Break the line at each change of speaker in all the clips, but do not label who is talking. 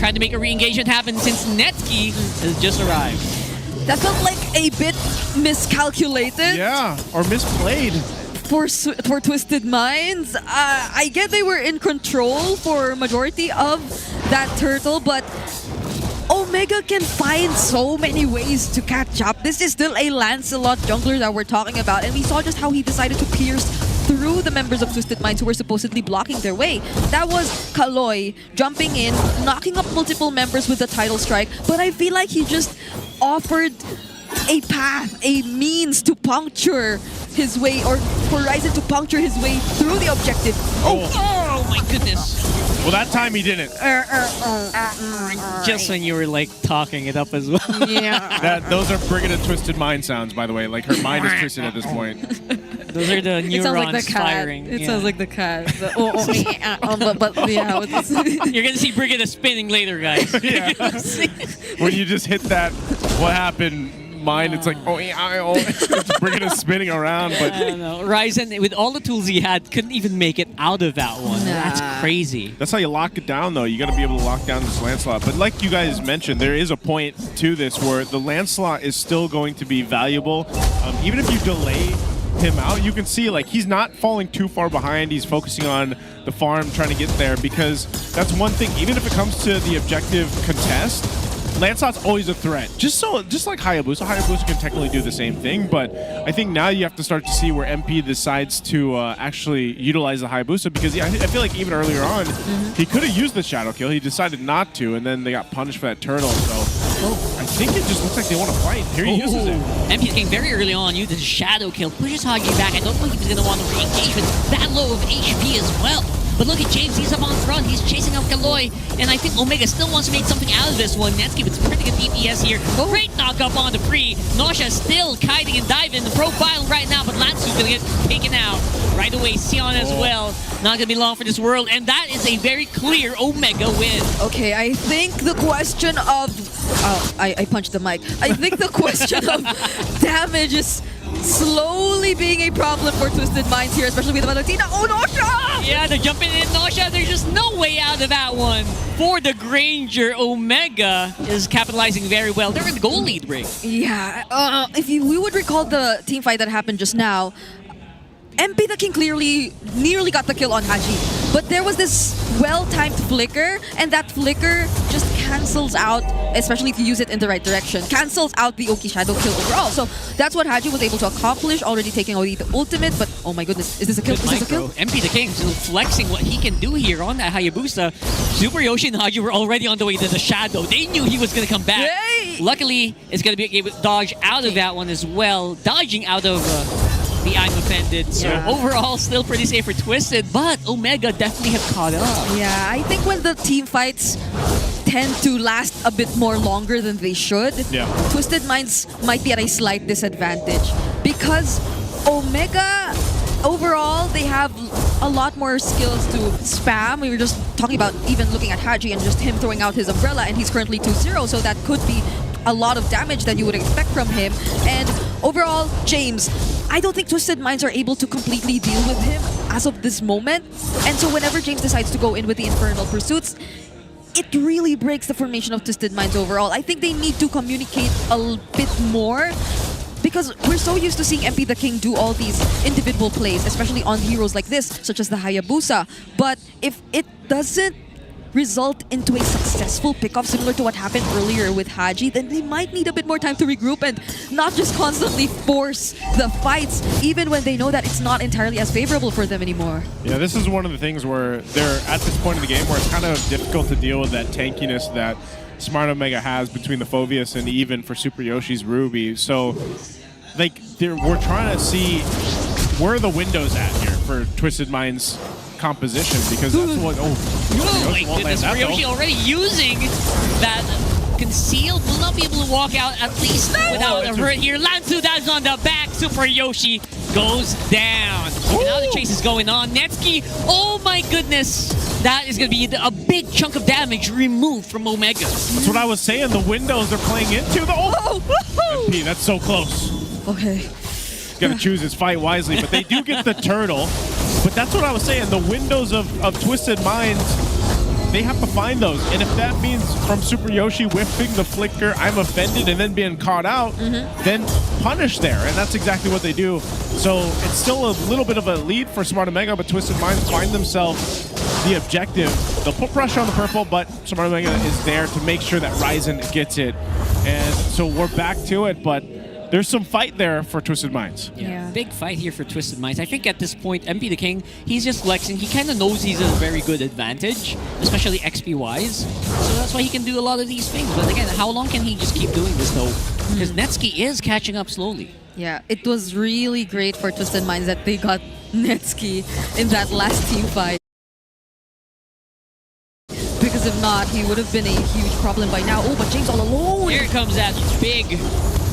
trying to make a re-engagement happen since Netsky has just arrived.
That felt like a bit miscalculated.
Yeah, or misplayed.
For Twisted Minds. I get they were in control for majority of that turtle, but Omega can find so many ways to catch up. This is still a Lancelot jungler that we're talking about, and we saw just how he decided to pierce through the members of Twisted Minds who were supposedly blocking their way. That was Kaloy jumping in, knocking up multiple members with the title strike, but I feel like he just offered a path, a means to puncture his way, or for Raizen to puncture his way through the objective.
Oh my goodness.
Well, that time he didn't.
Just when you were like talking it up as well.
Yeah.
Those are Brigida Twisted Mind sounds, by the way. Like her mind is twisted at this point.
Those are the
It sounds like
neurons
the cat.
firing.
It
Yeah.
sounds like the cat. But yeah.
You're gonna see Brigida spinning later, guys.
Yeah. When you just hit that, what happened? Mind, it's like it's Brigida spinning around, but
I don't know. Raizen, with all the tools he had, couldn't even make it out of that one.
Nah.
That's crazy.
that's how you lock it down, though. You got to be able to lock down this Lancelot. But like you guys mentioned, there is a point to this where the Lancelot is still going to be valuable, even if you delay him out. You can see like he's not falling too far behind. He's focusing on the farm, trying to get there, because that's one thing. Even if it comes to the objective contest, Lancelot's always a threat. Just like Hayabusa. Hayabusa can technically do the same thing, but I think now you have to start to see where MP decides to actually utilize the Hayabusa, because I feel like even earlier on, he could have used the Shadow Kill. He decided not to, and then they got punished for that turtle. So I think it just looks like they want to fight. Here he uses it.
MP's getting very early on, uses Shadow Kill, pushes Hagi back. I don't think he's going to want to re-engage with that low of HP as well. But look at James, he's up on front, he's chasing up Kaloy, and I think Omega still wants to make something out of this one. Netsky with some pretty good DPS here. Great knock up on the free. Nausea still kiting and diving the profile right now, but Lansu's gonna get taken out right away. Sion as well. Not gonna be long for this world, and that is a very clear Omega win.
Okay, I think the question of... Oh, I punched the mic. I think the question of damage is slowly being a problem for Twisted Minds here, especially with Valentina. Oh, Nausea!
Yeah, they're jumping in Nausea. There's just no way out of that one. For the Granger, Omega is capitalizing very well. They're in the goal lead break.
Yeah, if we would recall the team fight that happened just now, MP the King clearly nearly got the kill on Haji, but there was this well-timed flicker, and that flicker just cancels out, especially if you use it in the right direction, cancels out the Oki Shadow kill overall. So that's what Haji was able to accomplish, already taking away the ultimate, but oh my goodness, is this a kill? Is this a kill?
MP the King still flexing what he can do here on that Hayabusa. Super Yoshi and Haji were already on the way to the Shadow. They knew he was going to come back.
Yay!
Luckily, it's going to be able to dodge out of that one as well, dodging out of the I'm offended. So overall, still pretty safe for Twisted, but Omega definitely have caught up.
Yeah, I think when the team fights tend to last a bit more longer than they should, Twisted Minds might be at a slight disadvantage, because Omega, overall, they have a lot more skills to spam. We were just talking about even looking at Haji and just him throwing out his umbrella, and he's currently 2-0, so that could be a lot of damage that you would expect from him. And overall, James, I don't think Twisted Minds are able to completely deal with him as of this moment. And so whenever James decides to go in with the Infernal Pursuits, it really breaks the formation of Twisted Minds overall. I think they need to communicate a bit more, because we're so used to seeing MP the King do all these individual plays, especially on heroes like this, such as the Hayabusa. But if it doesn't result into a successful pickoff similar to what happened earlier with Haji, then they might need a bit more time to regroup and not just constantly force the fights, even when they know that it's not entirely as favorable for them anymore.
Yeah, this is one of the things where they're at this point in the game where it's kind of difficult to deal with that tankiness that Smart Omega has between the Phoveus and even for Super Yoshi's Ruby. So, like, we're trying to see where are the windows at here for Twisted Minds composition, because that's what...
Oh my goodness, Yoshi already using that concealed, will not be able to walk out at least without a hurt here. Lansu, that's on the back. Super Yoshi goes down. And now the chase is going on. Netsky, oh my goodness. That is going to be a big chunk of damage removed from Omega.
That's what I was saying. The windows they're playing into. MP, that's so close.
Okay.
Got to choose his fight wisely, but they do get the turtle. But that's what I was saying. The windows of Twisted Minds they have to find those. And if that means from Super Yoshi whiffing the flicker, I'm offended, and then being caught out, then punish there. And that's exactly what they do. So it's still a little bit of a lead for Smart Omega, but Twisted Minds find themselves the objective. They'll put pressure on the purple, but Smart Omega is there to make sure that Raizen gets it. And so we're back to it, but there's some fight there for Twisted Minds.
Yeah. Big fight here for Twisted Minds. I think at this point, MP the King, he's just flexing. He kind of knows he's at a very good advantage, especially XP-wise. So that's why he can do a lot of these things. But again, how long can he just keep doing this, though? Because Netsuki is catching up slowly.
Yeah, it was really great for Twisted Minds that they got Netsuki in that last team fight. Because if not, he would have been a huge problem by now. Oh, but James all alone!
Here comes that big,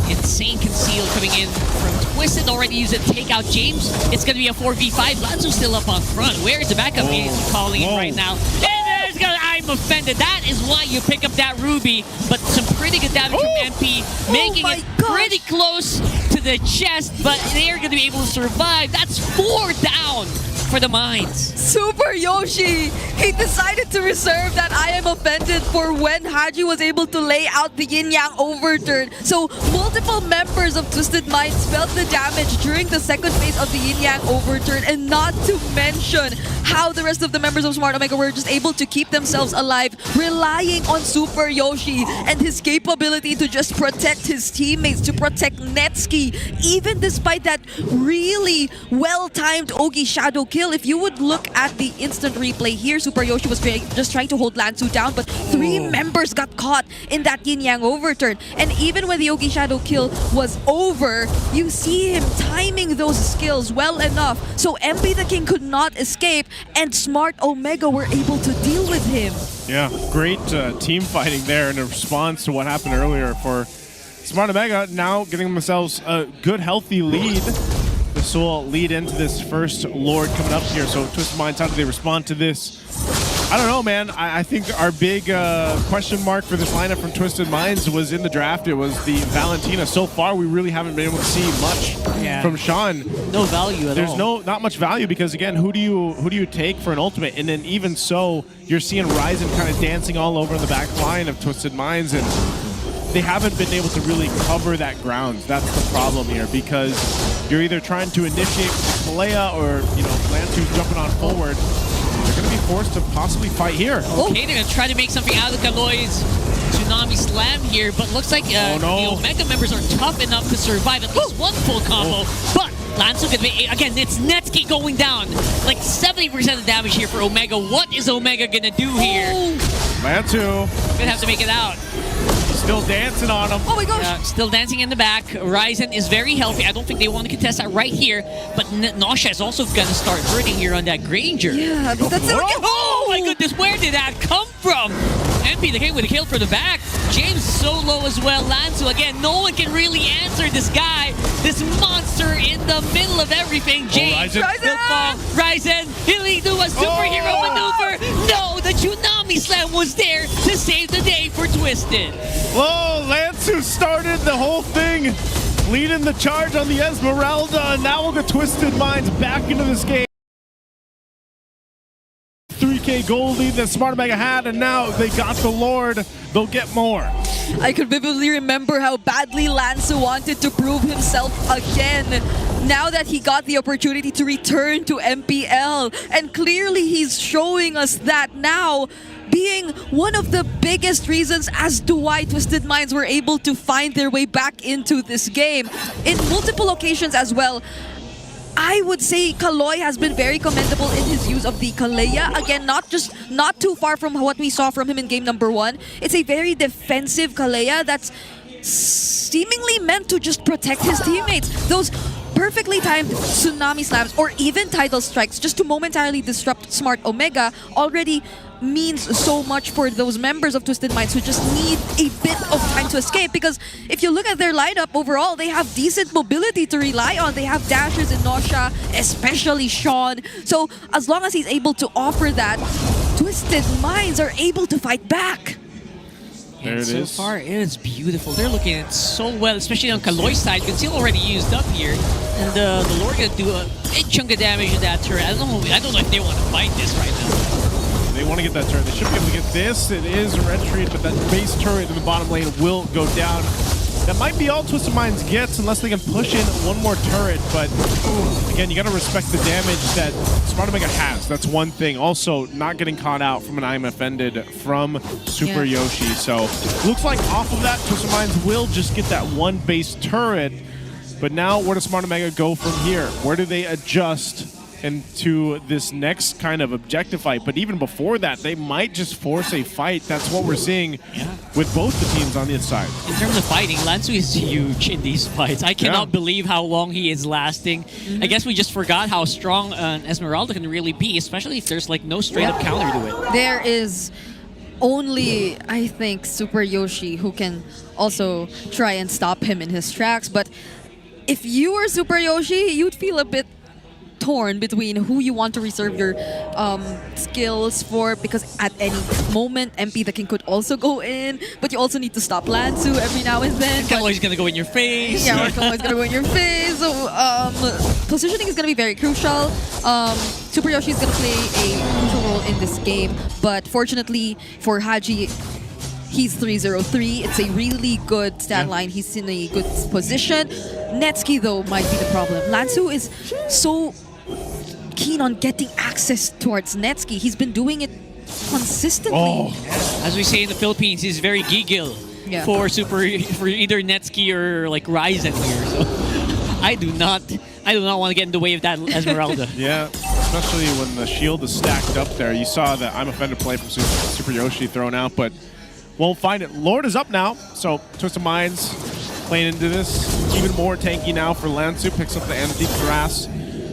insane conceal coming in from Twisted. Already used it to take out James. It's going to be a 4v5. Lanzo's still up on front. Where's the backup? He's calling in right now. And there's gonna, I'm offended. That is why you pick up that Ruby. But some pretty good damage from MP, making it pretty close to the chest. But they're going to be able to survive. That's 4 down for the Minds.
Super Yoshi! He decided to reserve that I am offended for when Haji was able to lay out the yin-yang overturn. So multiple members of Twisted Minds felt the damage during the second phase of the yin-yang overturn, and not to mention how the rest of the members of Smart Omega were just able to keep themselves alive, relying on Super Yoshi and his capability to just protect his teammates, to protect Netsuki, even despite that really well-timed Ogi Shadow kill. If you would look at the instant replay here, Super Yoshi was just trying to hold Lanzu down, but 3 members got caught in that yin-yang overturn. And even when the Ogi Shadow kill was over, you see him timing those skills well enough so MP the King could not escape, and Smart Omega were able to deal with him.
Yeah, great team fighting there in response to what happened earlier for Smart Omega, now getting themselves a good, healthy lead. This will lead into this first Lord coming up here. So Twisted Minds, how do they respond to this? I don't know, man. I think our big question mark for this lineup from Twisted Minds was in the draft. It was the Valentina. So far, we really haven't been able to see much from Sean.
No value at all.
There's not much value because, again, who do you take for an ultimate? And then even so, you're seeing Raizen kind of dancing all over the back line of Twisted Minds, and they haven't been able to really cover that ground. That's the problem here, because you're either trying to initiate Kalea or, Lantu's jumping on forward. They're going to be forced to possibly fight here.
Okay, they're going to try to make something out of Kaloi's Tsunami Slam here, but looks like the Omega members are tough enough to survive at least one full combo. But Lanzu could be, again, it's Netsuki going down. Like 70% of damage here for Omega. What is Omega going to do here?
Lantu
Going to have to make it out.
Still dancing on him.
Oh my gosh.
Still dancing in the back. Raizen is very healthy. I don't think they want to contest that right here. But Nausea is also going to start hurting here on that Granger.
Yeah, but that's
oh my goodness, where did that come from? MP the King with a kill for the back. James so low as well. Lanzu, again, no one can really answer this guy. This monster in the middle of everything. James, he'll fall. Raizen, he'll do a superhero maneuver. No, the Tsunami Slam was there to save the day for Twisted.
Whoa, Lanzu started the whole thing, leading the charge on the Esmeralda, and now we'll get Twisted Minds back into this game. 3K gold lead that Smart Omega had, and now they got the Lord. They'll get more.
I could vividly remember how badly Lanzu wanted to prove himself again, now that he got the opportunity to return to MPL. And clearly he's showing us that now, being one of the biggest reasons as to why Twisted Minds were able to find their way back into this game. In multiple occasions as well, I would say Kaloi has been very commendable in his use of the Kalea. Again, not too far from what we saw from him in game number 1. It's a very defensive Kalea that's seemingly meant to just protect his teammates. Those perfectly timed Tsunami Slams or even Tidal Strikes just to momentarily disrupt Smart Omega already means so much for those members of Twisted Minds who just need a bit of time to escape, because if you look at their lineup overall, they have decent mobility to rely on. They have dashers in Nausea, especially Sean. So as long as he's able to offer that, Twisted Minds are able to fight back.
There it is.
So far, it is beautiful. They're looking at it so well, especially on Kaloi's side. Conceal already used up here, and the Lord gonna do a big chunk of damage to that turret. I don't know if they want to fight this right now.
They want to get that turret. They should be able to get this. It is a red tree, but that base turret in the bottom lane will go down. That might be all Twisted Minds gets unless they can push in one more turret. But again, you got to respect the damage that Smart Omega has. That's one thing. Also, not getting caught out from an I'm Offended from Super Yoshi. So looks like off of that, Twisted Minds will just get that one base turret. But now, where does Smart Omega go from here? Where do they adjust into this next kind of objective fight? But even before that, they might just force a fight. That's what we're seeing with both the teams on this side.
In terms of fighting, Lansu is huge in these fights. I cannot believe how long he is lasting. I guess we just forgot how strong Esmeralda can really be, especially if there's like no straight up counter to it.
There is only, I think, Super Yoshi who can also try and stop him in his tracks. But if you were Super Yoshi, you'd feel a bit torn between who you want to reserve your skills for, because at any moment MP the King could also go in, but you also need to stop Lansu every now and then.
Kaloi's gonna go in your face.
Yeah, Kaloi's gonna go in your face. So positioning is gonna be very crucial. Super Yoshi is gonna play a crucial role in this game, but fortunately for Haji, he's 3-0-3. It's a really good stat line. He's in a good position. Netsuki, though, might be the problem. Lansu is so keen on getting access towards Netsuki. He's been doing it consistently.
As we say in the Philippines, he's very giggle for either Netsuki or like Raizen here. So I do not want to get in the way of that Esmeralda.
Yeah, especially when the shield is stacked up there. You saw that I'm Offended play from Super Yoshi thrown out, but won't find it. Lord is up now, so Twisted Minds playing into this. Even more tanky now for Lansu. Picks up the empty Thras.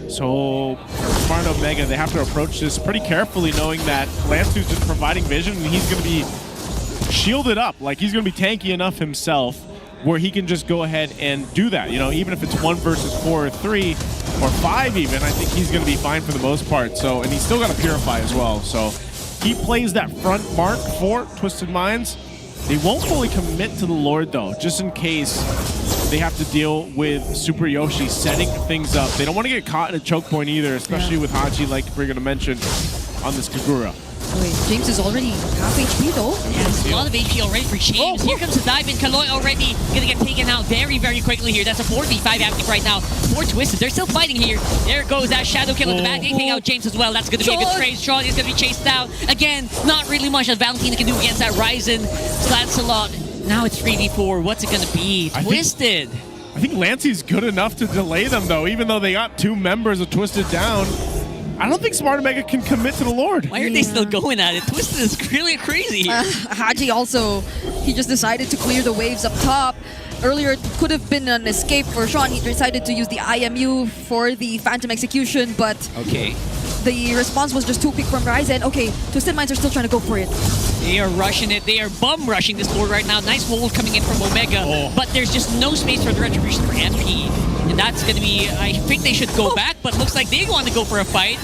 So Smart Omega, they have to approach this pretty carefully, knowing that Lansu's just providing vision and he's going to be shielded up. Like, he's going to be tanky enough himself where he can just go ahead and do that. You know, even if it's 1 versus 4 or 3 or 5 even, I think he's going to be fine for the most part. So, and he's still got to Purify as well. So he plays that front mark for Twisted Minds. They won't fully commit to the Lord, though, just in case they have to deal with Super Yoshi setting things up. They don't want to get caught in a choke point either, especially with Haji, like we're going to mention, on this Kagura.
Wait, James is already half HP, though.
Yes, a lot of HP already for James. Here comes the dive in. Kaloi already going to get taken out very, very quickly here. That's a 4v5 active right now for Twisted. They're still fighting here. There goes that Shadow Kill in the back. They take out James as well. That's going to be a good trade. Sean is going to be chased out. Again, not really much that Valentina can do against that Raizen. Lancelot. Now it's 3v4. What's it going to be? Twisted.
I think Lancey's good enough to delay them, though, even though they got 2 members of Twisted down. I don't think Smart Omega can commit to the Lord.
Why are they still going at it? Twisted is really crazy here.
Haji also, he just decided to clear the waves up top. Earlier, it could have been an escape for Sean. He decided to use the IMU for the Phantom Execution, but the response was just too quick from Raizen. Okay, Twisted Minds are still trying to go for it.
They are rushing it. They are bum rushing this board right now. Nice hold coming in from Omega, but there's just no space for the retribution for MP. And that's going to be, I think they should go back, but looks like they want to go for a fight.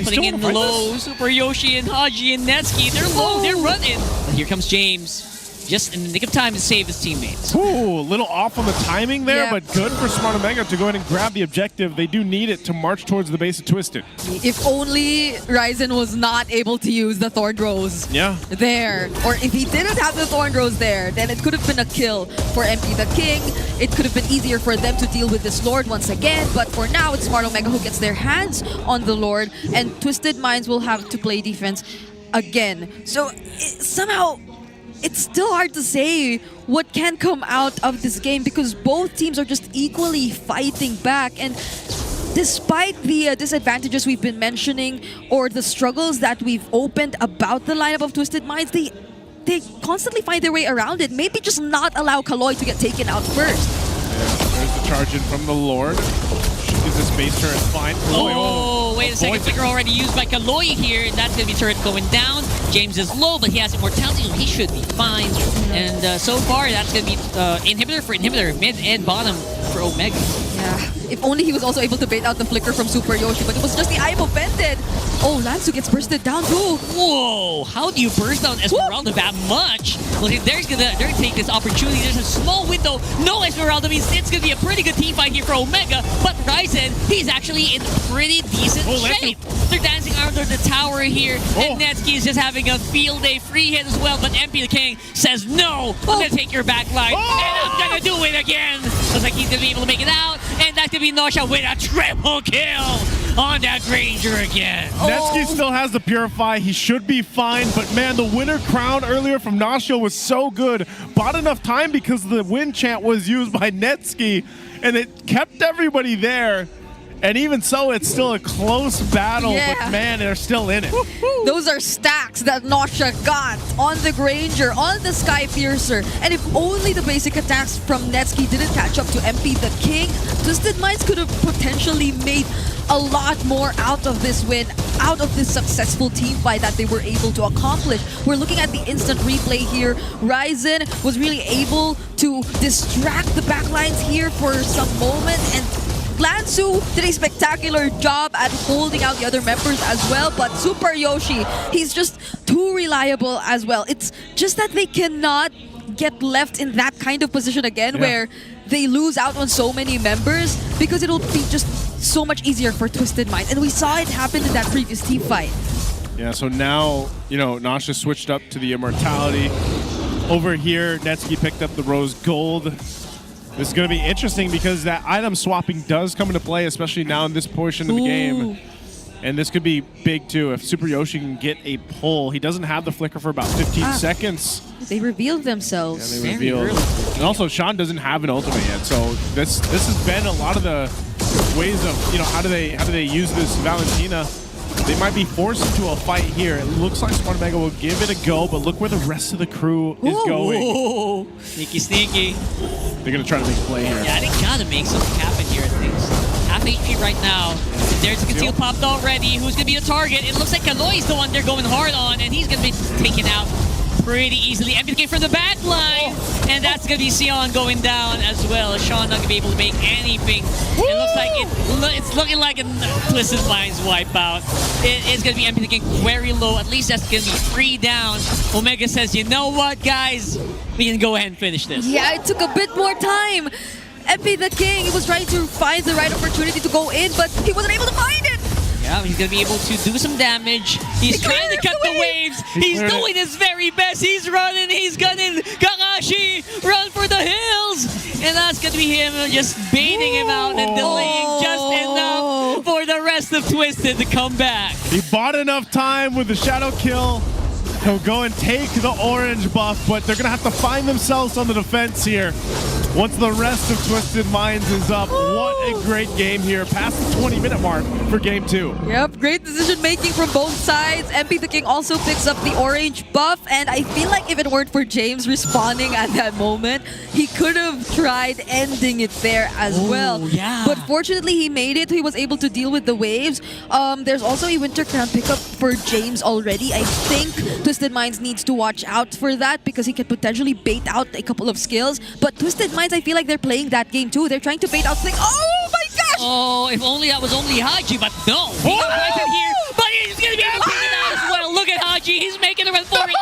Putting in low, Super Yoshi and Haji and Netsuki. They're low, they're running. But here comes James. Just in the nick of time to save his teammates.
Ooh, a little off on the timing there, but good for Smart Omega to go ahead and grab the objective. They do need it to march towards the base of Twisted.
If only Raizen was not able to use the Thorn Rose there. Or if he didn't have the Thorn Rose there, then it could have been a kill for MP the King. It could have been easier for them to deal with this Lord once again. But for now, it's Smart Omega who gets their hands on the Lord. And Twisted Minds will have to play defense again. So somehow, it's still hard to say what can come out of this game because both teams are just equally fighting back. And despite the disadvantages we've been mentioning or the struggles that we've opened about the lineup of Twisted Minds, they constantly find their way around it. Maybe just not allow Kaloi to get taken out first.
Yeah, there's the charge in from the Lord. Is this base turret fine?
Wait a second. Flicker already used by Kaloi here, and that's going to be turret going down. James is low, but he has immortality, so he should be fine. And so far, that's going to be inhibitor for inhibitor, mid and bottom for Omega.
Yeah, if only he was also able to bait out the flicker from Super Yoshi, but it was just the I am offended. Oh, Lansu gets bursted down too.
Whoa! How do you burst down Esmeralda that much? Well, they're gonna take this opportunity. There's a small window. No Esmeralda means it's gonna be a pretty good team fight here for Omega. But Raizen, he's actually in pretty decent shape. They're dancing under the tower here, and Netsky is just having a field day. Free hit as well, but MP the King says no. I'm gonna take your back line, and I'm gonna do it again. Looks like he's gonna be able to make it out, and that's gonna be Nausha with a triple kill on that Granger again.
Netsky still has the Purify. He should be fine, but man, the winner crown earlier from Nausha was so good. Bought enough time because the win chant was used by Netsky, and it kept everybody there. And even so, it's still a close battle, but man, they're still in it.
Those are stacks that Nausha got on the Granger, on the Sky Piercer. And if only the basic attacks from Netsky didn't catch up to MP the King, Twisted Minds could have potentially made a lot more out of this win, out of this successful team fight that they were able to accomplish. We're looking at the instant replay here. Raizen was really able to distract the backlines here for some moment, and Lansu did a spectacular job at holding out the other members as well, but Super Yoshi, he's just too reliable as well. It's just that they cannot get left in that kind of position again where they lose out on so many members, because it'll be just so much easier for Twisted Minds. And we saw it happen in that previous team fight.
Yeah, so now, you know, Nausha switched up to the Immortality. Over here, Netsky picked up the Rose Gold. This is going to be interesting because that item swapping does come into play, especially now in this portion of the game. And this could be big too if Super Yoshi can get a pull. He doesn't have the flicker for about 15 seconds.
They revealed themselves.
Yeah, they revealed. And also, Sean doesn't have an ultimate yet, so this has been a lot of the ways of, you know, how do they use this Valentina. They might be forced into a fight here. It looks like Smart Omega will give it a go, but look where the rest of the crew is going.
Sneaky, sneaky.
They're going to try to make a play here.
Yeah, they gotta make something happen here at least. Half HP right now. There's a conceal popped already. Who's gonna be the target? It looks like Kaloy is the one they're going hard on, and he's gonna be taken out pretty easily. MPK from the back line, and that's gonna be Sion going down as well. Sean not gonna be able to make anything. It looks like it's looking like a Twisted Minds wipeout. It is gonna be MPK very low. At least that's gonna be 3 down. Omega says, you know what, guys? We can go ahead and finish this.
Yeah, it took a bit more time. MP the King, he was trying to find the right opportunity to go in, but he wasn't able to find it.
Yeah, he's going to be able to do some damage. He's trying to cut the waves. He's doing his very best. He's running. He's gunning. Kakashi, run for the hills. And that's going to be him just baiting him out and delaying just enough for the rest of Twisted to come back.
He bought enough time with the shadow kill. He'll go and take the orange buff, but they're going to have to find themselves on the defense here. Once the rest of Twisted Minds is up, what a great game here. Past the 20-minute mark for game 2.
Yep, great decision making from both sides. MP the King also picks up the orange buff, and I feel like if it weren't for James responding at that moment, he could have tried ending it there as well.
Yeah.
But fortunately, he made it. He was able to deal with the waves. There's also a Winter Crown pickup for James already. I think Twisted Minds needs to watch out for that because he can potentially bait out a couple of skills. But Twisted Minds, I feel like they're playing that game too. They're trying to bait out things. Oh my gosh!
Oh, if only that was only Haji, but no. He got right in here, but he's going to be able to take it out as well. Look at Haji. He's making a run for it.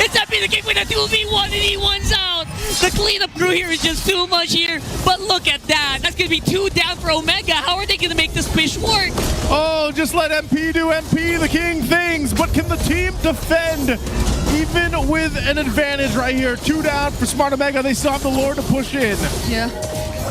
It's up in the kick with a 2v1 and he wins out. The cleanup crew here is just too much here. But look at that. That's going to be 2 down for Omega. How are they going to make this fish work?
Oh, just let MP do MP the King things. But can the team defend? Even with an advantage right here. 2 down for Smart Omega. They still have the Lord to push in.
Yeah.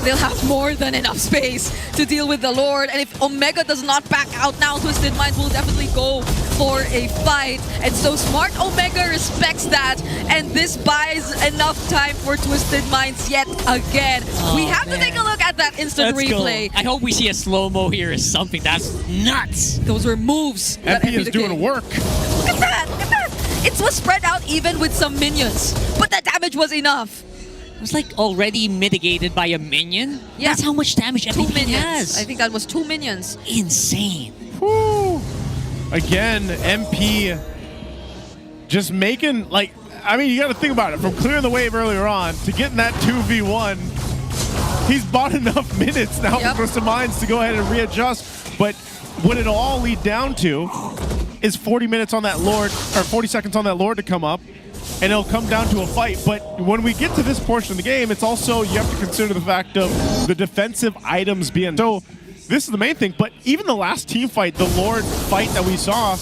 They'll have more than enough space to deal with the Lord. And if Omega does not back out now, Twisted Minds will definitely go for a fight. And so Smart Omega respects that. And this buys enough time for Twisted Minds yet again. We have to take a look at that instant replay.
I hope we see a slow-mo here or something. That's nuts.
Those were moves.
MP is doing work.
Look at that. Look at that. It was spread out even with some minions. But the damage was enough.
It was like already mitigated by a minion.
Yeah.
That's how much damage
2
MP
minions.
has.
I think that was 2 minions.
Insane.
Whew. Again, MP just making, like, I mean, you got to think about it. From clearing the wave earlier on to getting that 2v1, he's bought enough minutes now for Twisted Minds to go ahead and readjust. But what it'll all lead down to is 40 minutes on that Lord, or 40 seconds on that Lord to come up, and it'll come down to a fight. But when we get to this portion of the game, it's also, you have to consider the fact of the defensive items being... So this is the main thing, but even the last team fight, the Lord fight that we saw,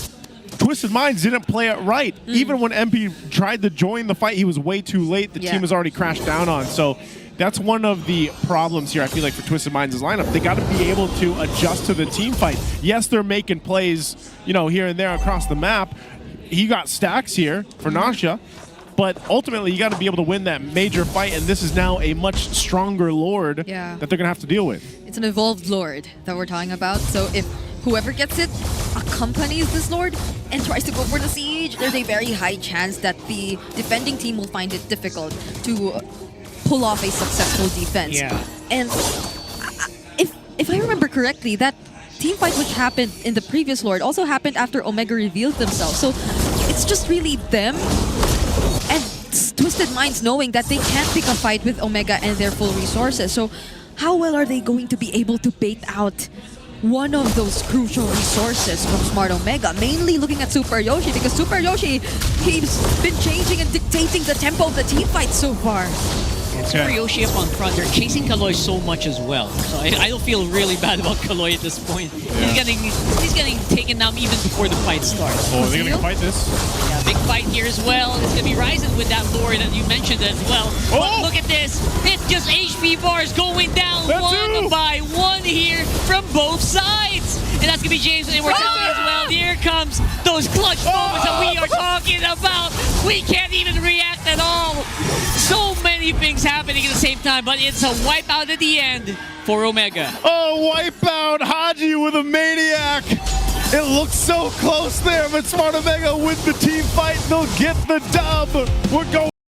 Twisted Minds didn't play it right. Even when MP tried to join the fight, he was way too late. The team has already crashed down on. So that's one of the problems here, I feel like, for Twisted Minds' lineup. They got to be able to adjust to the team fight. Yes, they're making plays, you know, here and there across the map. He got stacks here for Nasha, but ultimately you got to be able to win that major fight, and this is now a much stronger Lord that they're going to have to deal with.
It's an evolved Lord that we're talking about, so if whoever gets it accompanies this Lord and tries to go for the siege, there's a very high chance that the defending team will find it difficult to pull off a successful defense. And if I remember correctly, that team fight which happened in the previous Lord also happened after Omega revealed themselves. So it's just really them and Twisted Minds knowing that they can't pick a fight with Omega and their full resources. So how well are they going to be able to bait out one of those crucial resources from Smart Omega? Mainly looking at Super Yoshi, because Super Yoshi, he's been changing and dictating the tempo of the team fight so far.
And Super Yoshi up on front, they're chasing Kaloy so much as well. So I don't feel really bad about Kaloy at this point. He's getting taken down even before the fight starts.
Oh, are they going to fight this?
Yeah, big fight here as well. It's going to be Raizen with that Lord that you mentioned as well. But look at this. It's just HP bars going down one by one here from both sides. And that's going to be James and Immortality as well. Here comes those clutch moments that we are talking about. We can't even react at all. So many things happening at the same time, but it's a wipeout at the end for Omega.
Oh, wipeout! Haji with a maniac! It looks so close there, but Smart Omega with the team fight, they'll get the dub. We're going